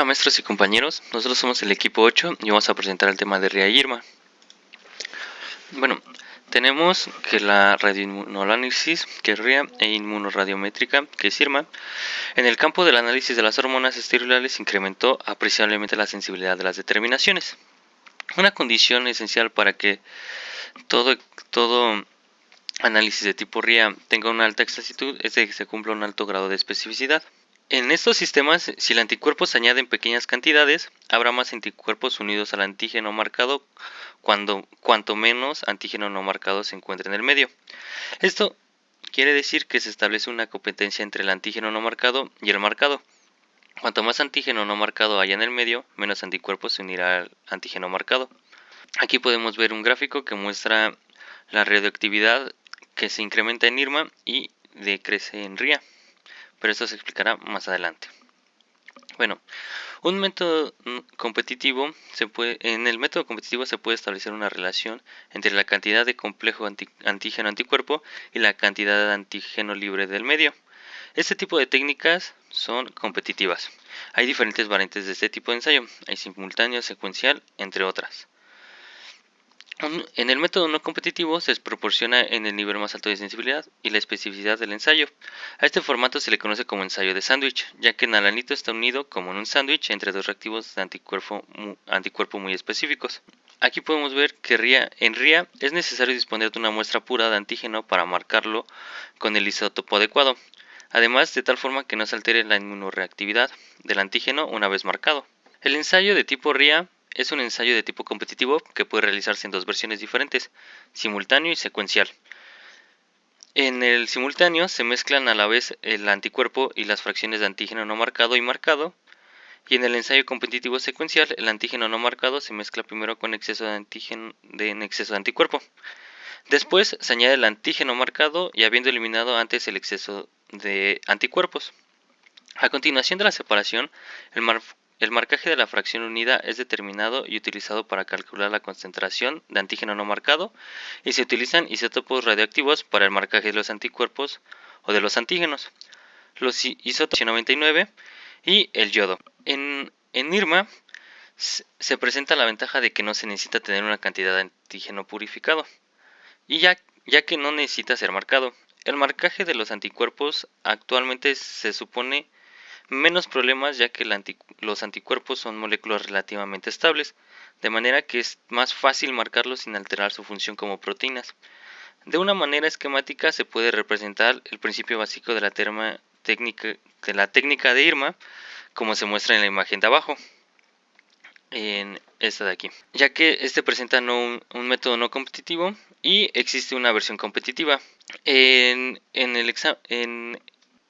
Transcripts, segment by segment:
Hola maestros y compañeros, nosotros somos el equipo 8 y vamos a presentar el tema de RIA y IRMA. Bueno, tenemos que la radioinmunoanálisis, que es RIA, e inmunoradiométrica, que es IRMA, en el campo del análisis de las hormonas esteroidales incrementó apreciablemente la sensibilidad de las determinaciones. Una condición esencial para que todo análisis de tipo RIA tenga una alta exactitud es de que se cumpla un alto grado de especificidad. En estos sistemas, si el anticuerpo se añade en pequeñas cantidades, habrá más anticuerpos unidos al antígeno marcado cuanto menos antígeno no marcado se encuentre en el medio. Esto quiere decir que se establece una competencia entre el antígeno no marcado y el marcado. Cuanto más antígeno no marcado haya en el medio, menos anticuerpos se unirá al antígeno marcado. Aquí podemos ver un gráfico que muestra la radioactividad que se incrementa en IRMA y decrece en RIA, pero esto se explicará más adelante. Bueno, un método competitivo en el método competitivo se puede establecer una relación entre la cantidad de complejo antígeno-anticuerpo y la cantidad de antígeno libre del medio. Este tipo de técnicas son competitivas. Hay diferentes variantes de este tipo de ensayo. Hay simultáneo, secuencial, entre otras. En el método no competitivo se proporciona en el nivel más alto de sensibilidad y la especificidad del ensayo. A este formato se le conoce como ensayo de sándwich, ya que el alanito está unido como en un sándwich entre dos reactivos de anticuerpo muy específicos. Aquí podemos ver que en RIA es necesario disponer de una muestra pura de antígeno para marcarlo con el isótopo adecuado, además de tal forma que no se altere la inmunoreactividad del antígeno una vez marcado. El ensayo de tipo RIA es un ensayo de tipo competitivo que puede realizarse en dos versiones diferentes, simultáneo y secuencial. En el simultáneo se mezclan a la vez el anticuerpo y las fracciones de antígeno no marcado y marcado, y en el ensayo competitivo secuencial el antígeno no marcado se mezcla primero con exceso de antígeno en exceso de anticuerpo. Después se añade el antígeno marcado y habiendo eliminado antes el exceso de anticuerpos. A continuación de la separación, el marcaje de la fracción unida es determinado y utilizado para calcular la concentración de antígeno no marcado y se utilizan isótopos radioactivos para el marcaje de los anticuerpos o de los antígenos, los isótopos 99 y el yodo. En IRMA se presenta la ventaja de que no se necesita tener una cantidad de antígeno purificado y ya que no necesita ser marcado. El marcaje de los anticuerpos actualmente se supone menos problemas ya que los anticuerpos son moléculas relativamente estables, de manera que es más fácil marcarlos sin alterar su función como proteínas. De una manera esquemática se puede representar el principio básico de la técnica de IRMA, como se muestra en la imagen de abajo, en esta de aquí, ya que este presenta un método no competitivo y existe una versión competitiva.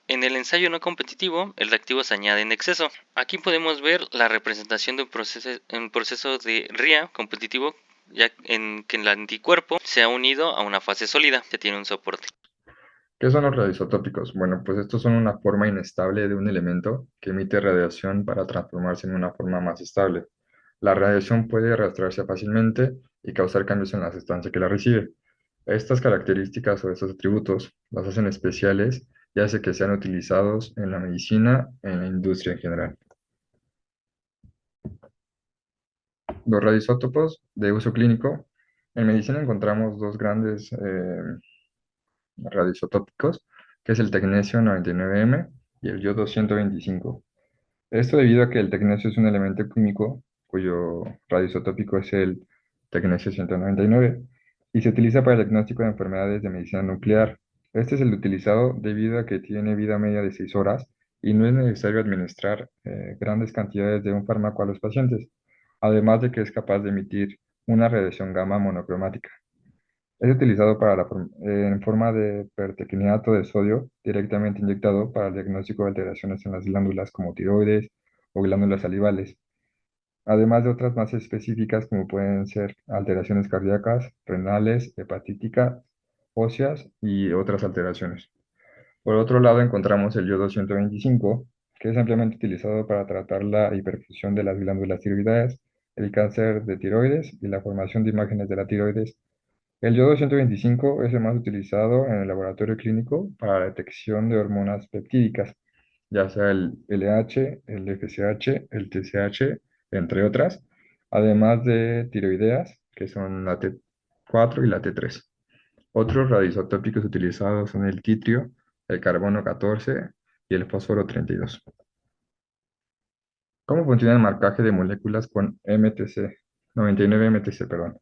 En el ensayo no competitivo, el reactivo se añade en exceso. Aquí podemos ver la representación de un proceso de RIA competitivo, ya en que el anticuerpo se ha unido a una fase sólida, que tiene un soporte. ¿Qué son los radioisótópicos? Bueno, pues estos son una forma inestable de un elemento que emite radiación para transformarse en una forma más estable. La radiación puede arrastrarse fácilmente y causar cambios en la sustancia que la recibe. Estas características o estos atributos las hacen especiales y hace que sean utilizados en la medicina, en la industria en general. Los radioisótopos de uso clínico. En medicina encontramos dos grandes radioisotópicos, que es el tecnesio 99M y el yodo 125. Esto debido a que el tecnesio es un elemento químico cuyo radioisotópico es el tecnesio 199 y se utiliza para el diagnóstico de enfermedades de medicina nuclear. Este es el utilizado debido a que tiene vida media de 6 horas y no es necesario administrar grandes cantidades de un fármaco a los pacientes, además de que es capaz de emitir una radiación gamma monocromática. Es utilizado en forma de pertecneato de sodio directamente inyectado para el diagnóstico de alteraciones en las glándulas como tiroides o glándulas salivales, además de otras más específicas como pueden ser alteraciones cardíacas, renales, hepatíticas, óseas y otras alteraciones. Por otro lado, encontramos el yodo 125, que es ampliamente utilizado para tratar la hiperfusión de las glándulas tiroideas, el cáncer de tiroides y la formación de imágenes de la tiroides. El yodo 125 es el más utilizado en el laboratorio clínico para la detección de hormonas peptídicas ya sea el LH, el FSH, el TSH, entre otras, además de tiroideas, que son la T4 y la T3. Otros radioisótópicos utilizados son el titrio, el carbono 14 y el fósforo 32. ¿Cómo funciona el marcaje de moléculas con MTC? 99 MTC, perdón.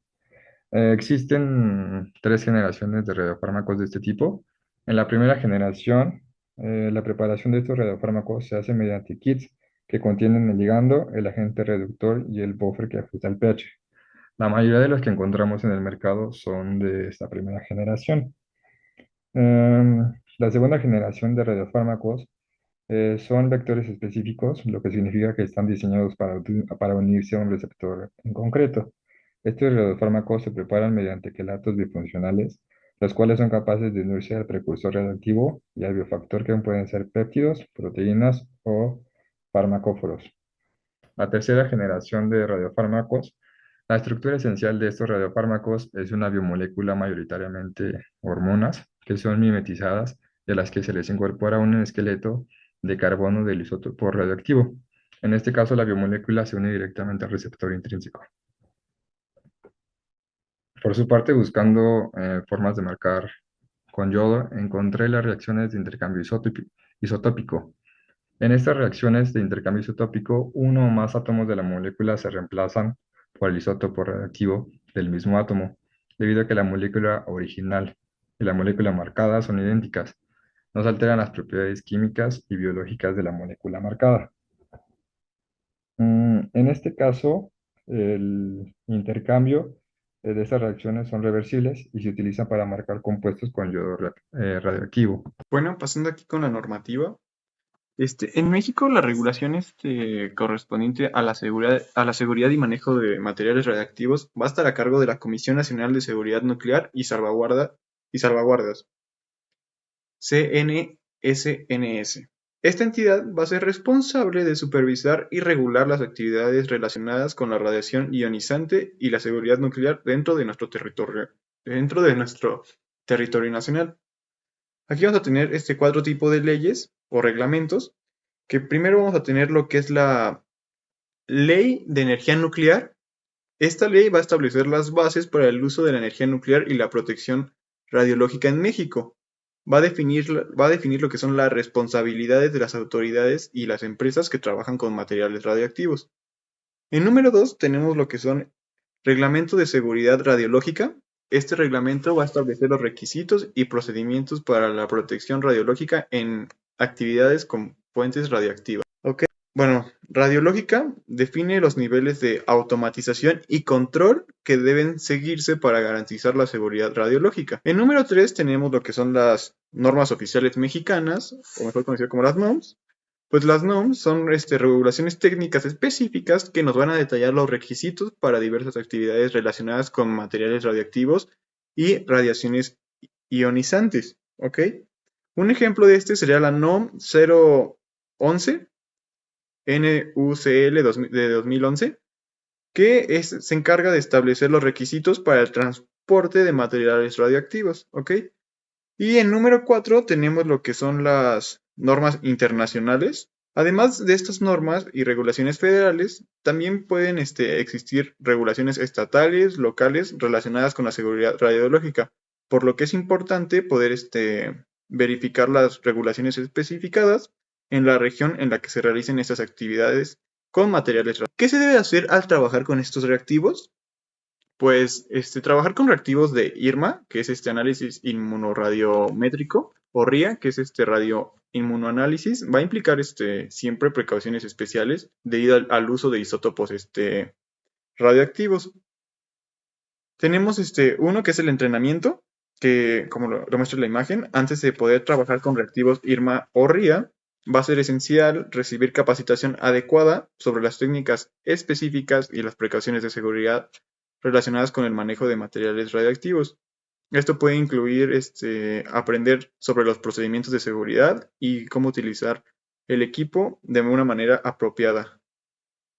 Existen tres generaciones de radiofármacos de este tipo. En la primera generación, la preparación de estos radiofármacos se hace mediante kits que contienen el ligando, el agente reductor y el buffer que ajusta el pH. La mayoría de los que encontramos en el mercado son de esta primera generación. La segunda generación de radiofármacos son vectores específicos, lo que significa que están diseñados para unirse a un receptor en concreto. Estos radiofármacos se preparan mediante quelatos bifuncionales, los cuales son capaces de unirse al precursor radioactivo y al biofactor que pueden ser péptidos, proteínas o farmacóforos. La tercera generación de radiofármacos, la estructura esencial de estos radiofármacos es una biomolécula mayoritariamente hormonas que son mimetizadas y a las que se les incorpora un esqueleto de carbono del isótopo radioactivo. En este caso, la biomolécula se une directamente al receptor intrínseco. Por su parte, buscando formas de marcar con yodo, encontré las reacciones de intercambio isotópico. En estas reacciones de intercambio isotópico, uno o más átomos de la molécula se reemplazan por el isótopo radioactivo del mismo átomo, debido a que la molécula original y la molécula marcada son idénticas. No se alteran las propiedades químicas y biológicas de la molécula marcada. En este caso, el intercambio de estas reacciones son reversibles y se utilizan para marcar compuestos con yodo radioactivo. Bueno, pasando aquí con la normativa. En México la regulación correspondiente a la seguridad y manejo de materiales radiactivos va a estar a cargo de la Comisión Nacional de Seguridad Nuclear y Salvaguardas, CNSNS. Esta entidad va a ser responsable de supervisar y regular las actividades relacionadas con la radiación ionizante y la seguridad nuclear dentro de nuestro territorio nacional. Aquí vamos a tener cuatro tipos de leyes o reglamentos, que primero vamos a tener lo que es la Ley de Energía Nuclear. Esta ley va a establecer las bases para el uso de la energía nuclear y la protección radiológica en México. Va a definir lo que son las responsabilidades de las autoridades y las empresas que trabajan con materiales radioactivos. En número 2 tenemos lo que son Reglamento de Seguridad Radiológica. Este reglamento va a establecer los requisitos y procedimientos para la protección radiológica en actividades con fuentes radiactivas. ¿Ok? Bueno, radiológica define los niveles de automatización y control que deben seguirse para garantizar la seguridad radiológica. En número 3 tenemos lo que son las normas oficiales mexicanas, o mejor conocidas como las NOMS. Pues las NOMS son regulaciones técnicas específicas que nos van a detallar los requisitos para diversas actividades relacionadas con materiales radiactivos y radiaciones ionizantes. ¿Ok? Un ejemplo de este sería la NOM 011 NUCL de 2011, que se encarga de establecer los requisitos para el transporte de materiales radioactivos. ¿Ok? Y en número 4 tenemos lo que son las normas internacionales. Además de estas normas y regulaciones federales, también pueden existir regulaciones estatales, locales, relacionadas con la seguridad radiológica, por lo que es importante poder verificar las regulaciones especificadas en la región en la que se realicen estas actividades con materiales radioactivos. ¿Qué se debe hacer al trabajar con estos reactivos? Pues trabajar con reactivos de IRMA, que es análisis inmunorradiométrico, o RIA, que es radioinmunoanálisis, va a implicar siempre precauciones especiales debido al uso de isótopos radioactivos. Tenemos uno que es el entrenamiento, que como lo muestra la imagen, antes de poder trabajar con reactivos IRMA o RIA, va a ser esencial recibir capacitación adecuada sobre las técnicas específicas y las precauciones de seguridad relacionadas con el manejo de materiales radioactivos. Esto puede incluir aprender sobre los procedimientos de seguridad y cómo utilizar el equipo de una manera apropiada.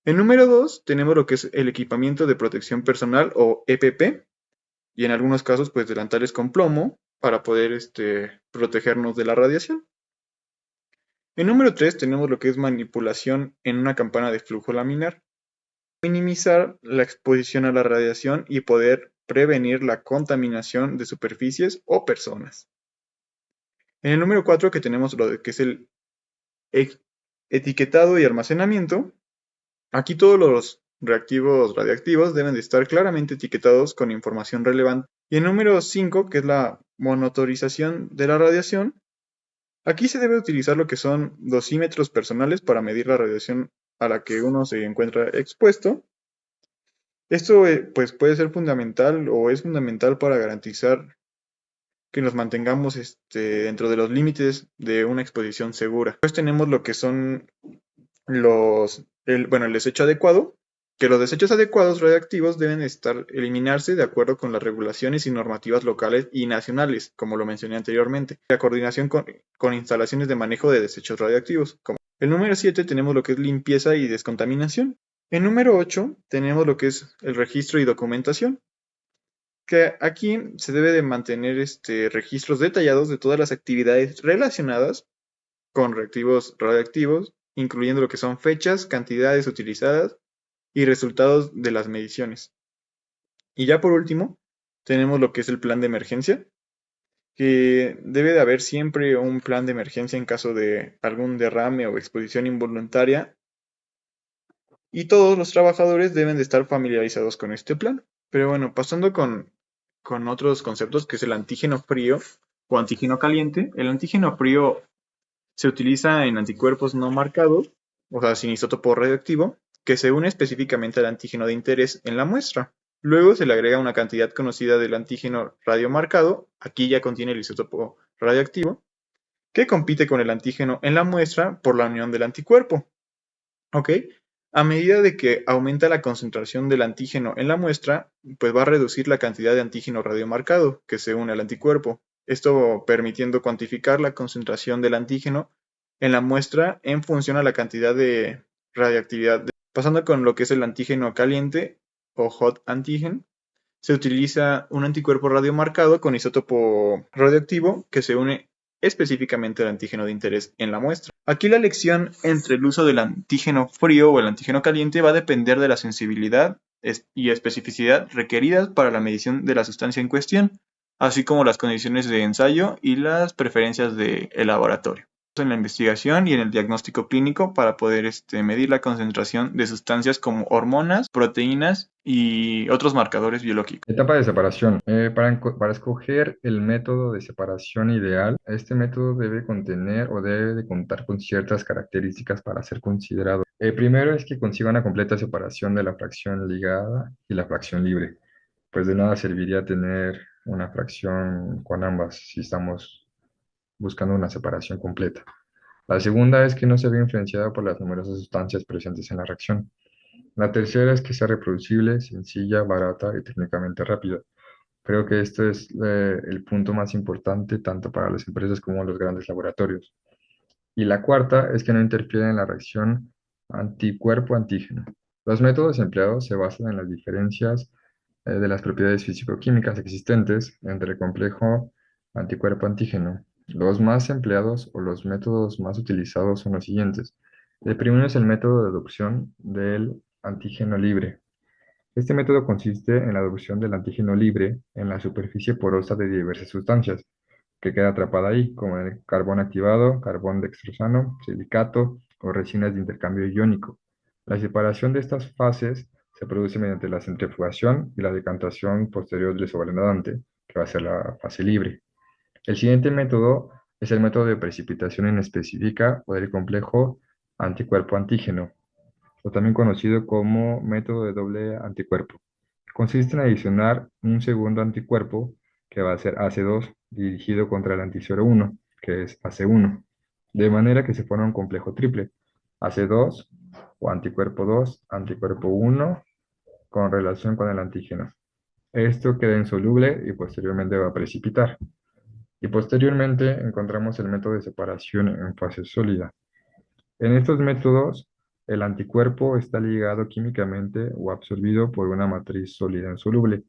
En número 2 tenemos lo que es el equipamiento de protección personal o EPP, y en algunos casos pues delantales con plomo para poder protegernos de la radiación. En número 3 tenemos lo que es manipulación en una campana de flujo laminar. Minimizar la exposición a la radiación y poder prevenir la contaminación de superficies o personas. En el número 4 que tenemos lo que es el etiquetado y almacenamiento. Aquí todos los reactivos radiactivos deben de estar claramente etiquetados con información relevante. Y el número 5, que es la monitorización de la radiación, aquí se debe utilizar lo que son dosímetros personales para medir la radiación a la que uno se encuentra expuesto. Esto pues puede ser fundamental o es fundamental para garantizar que nos mantengamos dentro de los límites de una exposición segura. Después tenemos lo que son el desecho adecuado, que los desechos adecuados radiactivos deben eliminarse de acuerdo con las regulaciones y normativas locales y nacionales, como lo mencioné anteriormente. La coordinación con instalaciones de manejo de desechos radiactivos. El número 7 tenemos lo que es limpieza y descontaminación. El número 8 tenemos lo que es el registro y documentación, que aquí se debe de mantener registros detallados de todas las actividades relacionadas con reactivos radioactivos, incluyendo lo que son fechas, cantidades utilizadas y resultados de las mediciones. Y ya por último, tenemos lo que es el plan de emergencia, que debe de haber siempre un plan de emergencia en caso de algún derrame o exposición involuntaria, y todos los trabajadores deben de estar familiarizados con este plan. Pero bueno, pasando con otros conceptos, que es el antígeno frío o antígeno caliente. El antígeno frío se utiliza en anticuerpos no marcados, o sea, sin isótopo radioactivo, que se une específicamente al antígeno de interés en la muestra. Luego se le agrega una cantidad conocida del antígeno radiomarcado, aquí ya contiene el isótopo radioactivo, que compite con el antígeno en la muestra por la unión del anticuerpo. ¿Ok? A medida de que aumenta la concentración del antígeno en la muestra, pues va a reducir la cantidad de antígeno radiomarcado que se une al anticuerpo. Esto permitiendo cuantificar la concentración del antígeno en la muestra en función a la cantidad de radioactividad. Pasando con lo que es el antígeno caliente o hot antigen, se utiliza un anticuerpo radiomarcado con isótopo radioactivo que se une específicamente al antígeno de interés en la muestra. Aquí la elección entre el uso del antígeno frío o el antígeno caliente va a depender de la sensibilidad y especificidad requeridas para la medición de la sustancia en cuestión, así como las condiciones de ensayo y las preferencias del laboratorio. En la investigación y en el diagnóstico clínico para poder medir la concentración de sustancias como hormonas, proteínas y otros marcadores biológicos. Etapa de separación. Para escoger el método de separación ideal, este método debe contener o debe de contar con ciertas características para ser considerado. El primero es que consiga una completa separación de la fracción ligada y la fracción libre. Pues de nada serviría tener una fracción con ambas si estamos buscando una separación completa. La segunda es que no se vea influenciada por las numerosas sustancias presentes en la reacción. La tercera es que sea reproducible, sencilla, barata y técnicamente rápida. Creo que esto es el punto más importante tanto para las empresas como los grandes laboratorios. Y la cuarta es que no interfiera en la reacción anticuerpo-antígeno. Los métodos empleados se basan en las diferencias de las propiedades físico-químicas existentes entre el complejo anticuerpo-antígeno. Los más empleados o los métodos más utilizados son los siguientes. El primero es el método de adopción del antígeno libre. Este método consiste en la adopción del antígeno libre en la superficie porosa de diversas sustancias que queda atrapada ahí, como el carbón activado, carbón dextrosano, silicato o resinas de intercambio iónico. La separación de estas fases se produce mediante la centrifugación y la decantación posterior del sobrenadante, que va a ser la fase libre. El siguiente método es el método de precipitación inespecífica o del complejo anticuerpo-antígeno, o también conocido como método de doble anticuerpo. Consiste en adicionar un segundo anticuerpo, que va a ser AC2, dirigido contra el antisero 1, que es AC1, de manera que se forma un complejo triple, AC2 o anticuerpo 2, anticuerpo 1, con relación con el antígeno. Esto queda insoluble y posteriormente va a precipitar. Y posteriormente encontramos el método de separación en fase sólida. En estos métodos, el anticuerpo está ligado químicamente o absorbido por una matriz sólida insoluble.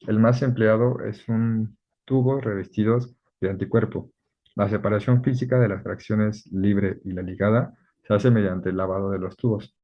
El más empleado es un tubo revestidos de anticuerpo. La separación física de las fracciones libre y la ligada se hace mediante el lavado de los tubos.